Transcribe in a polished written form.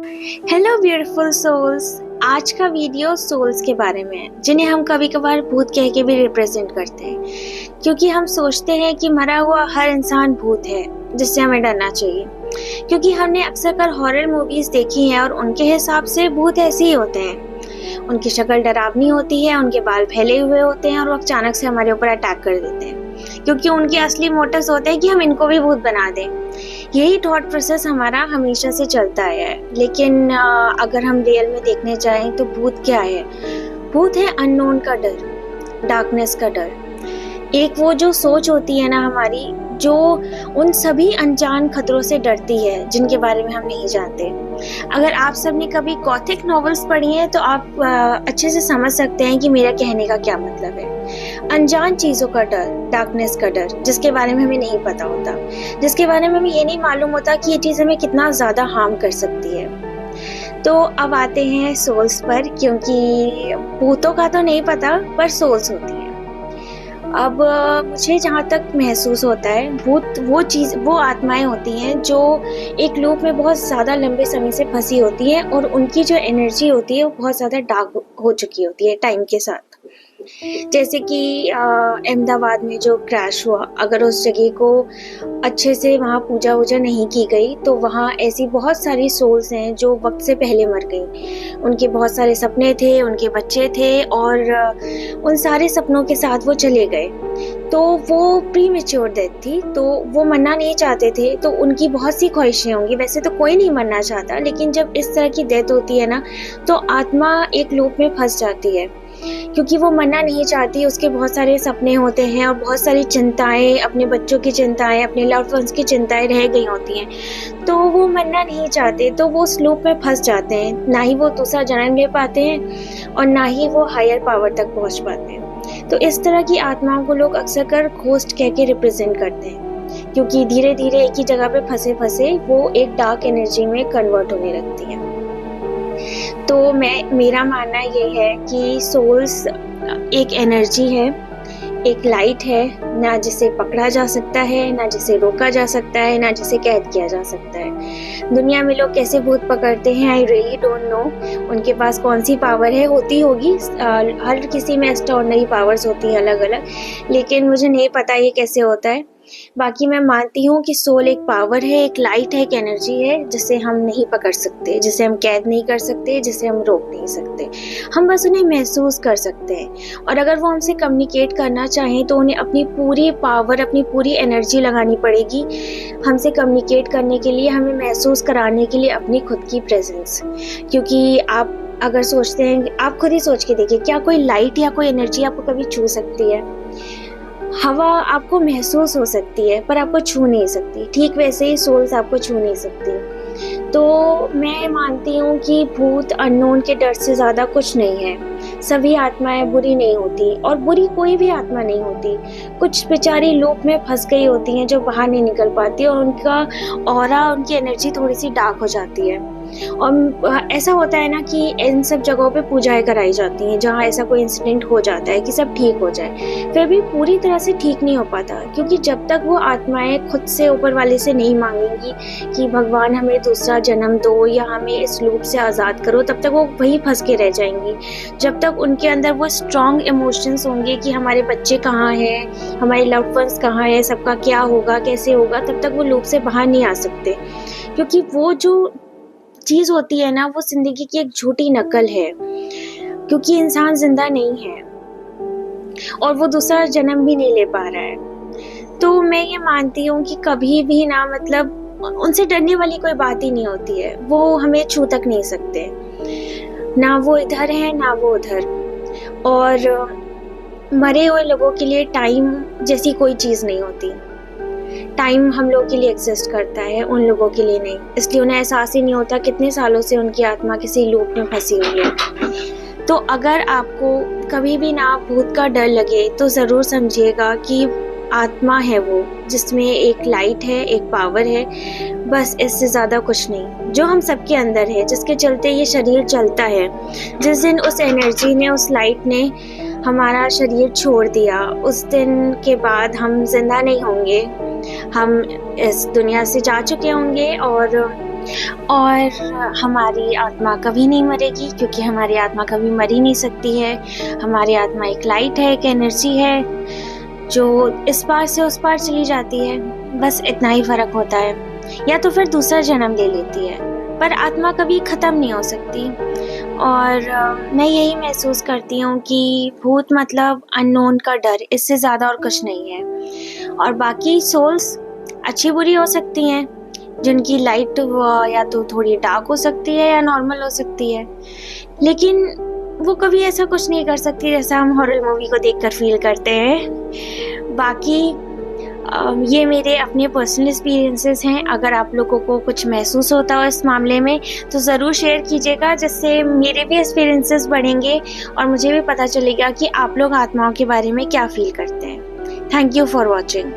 Hello beautiful souls. आज का video souls के बारे में है, जिन्हें हम कभी कभार भूत कह के भी रिप्रेजेंट करते हैं, क्योंकि हम सोचते हैं कि मरा हुआ हर इंसान भूत है जिससे हमें डरना चाहिए। क्योंकि हमने अक्सर कर हॉरर मूवीज देखी हैं और उनके हिसाब से भूत ऐसे ही होते हैं। उनकी शक्ल डरावनी होती है, उनके बाल फैले हुए होते हैं और वो अचानक से हमारे ऊपर अटैक कर देते हैं, क्योंकि उनके असली मोटिव्स होते हैं कि हम इनको भी भूत बना दें। यही थॉट प्रोसेस हमारा हमेशा से चलता आया है। लेकिन अगर हम रियल में देखने जाएं तो भूत क्या है? भूत है अननोन का डर, डार्कनेस का डर। एक वो जो सोच होती है ना हमारी, जो उन सभी अनजान खतरों से डरती है जिनके बारे में हम नहीं जानते। अगर आप सबने कभी गॉथिक नॉवेल्स पढ़ी हैं तो आप अच्छे से समझ सकते हैं कि मेरा कहने का क्या मतलब है। अनजान चीज़ों का डर, डार्कनेस का डर, जिसके बारे में हमें नहीं पता होता, जिसके बारे में हमें ये नहीं मालूम होता कि ये चीज़ हमें कितना ज़्यादा हार्म कर सकती है। तो अब आते हैं सोल्स पर, क्योंकि भूतों का तो नहीं पता पर सोल्स होती है। अब मुझे जहाँ तक महसूस होता है, भूत वो आत्माएं होती हैं जो एक लूप में बहुत ज़्यादा लंबे समय से फंसी होती हैं और उनकी जो एनर्जी होती है वो बहुत ज़्यादा डार्क हो चुकी होती है टाइम के साथ। जैसे कि अहमदाबाद में जो क्रैश हुआ, अगर उस जगह को अच्छे से वहाँ पूजा वूजा नहीं की गई तो वहाँ ऐसी बहुत सारी सोल्स हैं जो वक्त से पहले मर गई। उनके बहुत सारे सपने थे, उनके बच्चे थे और उन सारे सपनों के साथ वो चले गए। तो वो प्री मेच्योर डेथ थी, तो वो मरना नहीं चाहते थे। तो उनकी बहुत सी ख्वाहिशें होंगी, वैसे तो कोई नहीं मरना चाहता, लेकिन जब इस तरह की डेथ होती है ना तो आत्मा एक लूप में फंस जाती है, क्योंकि वो मरना नहीं चाहती। उसके बहुत सारे सपने होते हैं और बहुत सारी चिंताएं, अपने बच्चों की चिंताएं, अपने लव्ड वंस की चिंताएं रह गई होती हैं। तो वो मरना नहीं चाहते, तो वो उस लूप में फंस जाते हैं। ना ही वो दूसरा जन्म ले पाते हैं और ना ही वो हायर पावर तक पहुंच पाते हैं। तो इस तरह की आत्माओं को लोग अक्सर कर घोस्ट कह के रिप्रेजेंट करते हैं, क्योंकि धीरे धीरे एक ही जगह पे फंसे फंसे वो एक डार्क एनर्जी में कन्वर्ट होने लगती है। तो मेरा मानना ये है कि सोल्स एक एनर्जी है, एक लाइट है, ना जिसे पकड़ा जा सकता है, ना जिसे रोका जा सकता है, ना जिसे कैद किया जा सकता है। दुनिया में लोग कैसे भूत पकड़ते हैं, आई रियली डोंट नो। उनके पास कौन सी पावर है, होती होगी, हर किसी में एक्स्ट्राऑर्डिनरी पावर्स होती हैं अलग अलग, लेकिन मुझे नहीं पता ये कैसे होता है। बाकी मैं मानती हूँ कि सोल एक पावर है, एक लाइट है, एक एनर्जी है जिसे हम नहीं पकड़ सकते, जिसे हम कैद नहीं कर सकते, जिसे हम रोक नहीं सकते। हम बस उन्हें महसूस कर सकते हैं, और अगर वो हमसे कम्युनिकेट करना चाहें तो उन्हें अपनी पूरी पावर, अपनी पूरी एनर्जी लगानी पड़ेगी हमसे कम्युनिकेट करने के लिए, हमें महसूस कराने के लिए अपनी खुद की प्रेजेंस। क्योंकि आप अगर सोचते हैं, आप खुद ही सोच के देखिए, क्या कोई लाइट या कोई एनर्जी आपको कभी छू सकती है? हवा आपको महसूस हो सकती है पर आपको छू नहीं सकती, ठीक वैसे ही सोल्स आपको छू नहीं सकती। तो मैं मानती हूँ कि भूत अननोन के डर से ज़्यादा कुछ नहीं है। सभी आत्माएं बुरी नहीं होती, और बुरी कोई भी आत्मा नहीं होती। कुछ बेचारी लूप में फंस गई होती हैं जो बाहर नहीं निकल पाती, और उनका ऑरा, उनकी एनर्जी थोड़ी सी डार्क हो जाती है। और ऐसा होता है ना कि इन सब जगहों पे पूजाएं कराई जाती हैं जहाँ ऐसा कोई इंसिडेंट हो जाता है कि सब ठीक हो जाए, फिर भी पूरी तरह से ठीक नहीं हो पाता, क्योंकि जब तक वो आत्माएं खुद से ऊपर वाले से नहीं मांगेंगी कि भगवान हमें दूसरा जन्म दो या हमें इस लूप से आज़ाद करो, तब तक वो वहीं फंस के रह जाएंगी। जब तक उनके अंदर वो स्ट्रॉन्ग इमोशंस होंगे कि हमारे बच्चे कहाँ हैं, हमारे लव्ड वंस कहाँ हैं, सबका क्या होगा, कैसे होगा, तब तक वो लूप से बाहर नहीं आ सकते। क्योंकि वो जो चीज़ होती है ना, वो जिंदगी की एक झूठी नकल है, क्योंकि इंसान जिंदा नहीं है और वो दूसरा जन्म भी नहीं ले पा रहा है। तो मैं ये मानती हूँ कि कभी भी ना, मतलब उनसे डरने वाली कोई बात ही नहीं होती है। वो हमें छू तक नहीं सकते, ना वो इधर है ना वो उधर। और मरे हुए लोगों के लिए टाइम जैसी कोई चीज़ नहीं होती। टाइम हम लोग के लिए एग्जिस्ट करता है, उन लोगों के लिए नहीं, इसलिए उन्हें एहसास ही नहीं होता कितने सालों से उनकी आत्मा किसी लूप में फंसी हुई है। तो अगर आपको कभी भी ना भूत का डर लगे तो ज़रूर समझिएगा कि आत्मा है वो, जिसमें एक लाइट है, एक पावर है, बस इससे ज़्यादा कुछ नहीं, जो हम सबके अंदर है, जिसके चलते ये शरीर चलता है। जिस दिन उस एनर्जी ने, उस लाइट ने हमारा शरीर छोड़ दिया, उस दिन के बाद हम जिंदा नहीं होंगे, हम इस दुनिया से जा चुके होंगे और और हमारी आत्मा कभी नहीं मरेगी, क्योंकि हमारी आत्मा कभी मर ही नहीं सकती है। हमारी आत्मा एक लाइट है, एक एनर्जी है जो इस पार से उस पार चली जाती है। बस इतना ही फर्क होता है, या तो फिर दूसरा जन्म ले लेती है, पर आत्मा कभी ख़त्म नहीं हो सकती। और मैं यही महसूस करती हूँ कि भूत मतलब अननोन का डर, इससे ज़्यादा और कुछ नहीं है। और बाकी सोल्स अच्छी बुरी हो सकती हैं, जिनकी लाइट या तो थोड़ी डार्क हो सकती है या नॉर्मल हो सकती है, लेकिन वो कभी ऐसा कुछ नहीं कर सकती जैसा हम हॉरर मूवी को देखकर फील करते हैं। बाकी ये मेरे अपने पर्सनल एक्सपीरियंसेस हैं। अगर आप लोगों को कुछ महसूस होता हो इस मामले में तो ज़रूर शेयर कीजिएगा, जिससे मेरे भी एक्सपीरियंसेस बढ़ेंगे और मुझे भी पता चलेगा कि आप लोग आत्माओं के बारे में क्या फील करते हैं। Thank you for watching.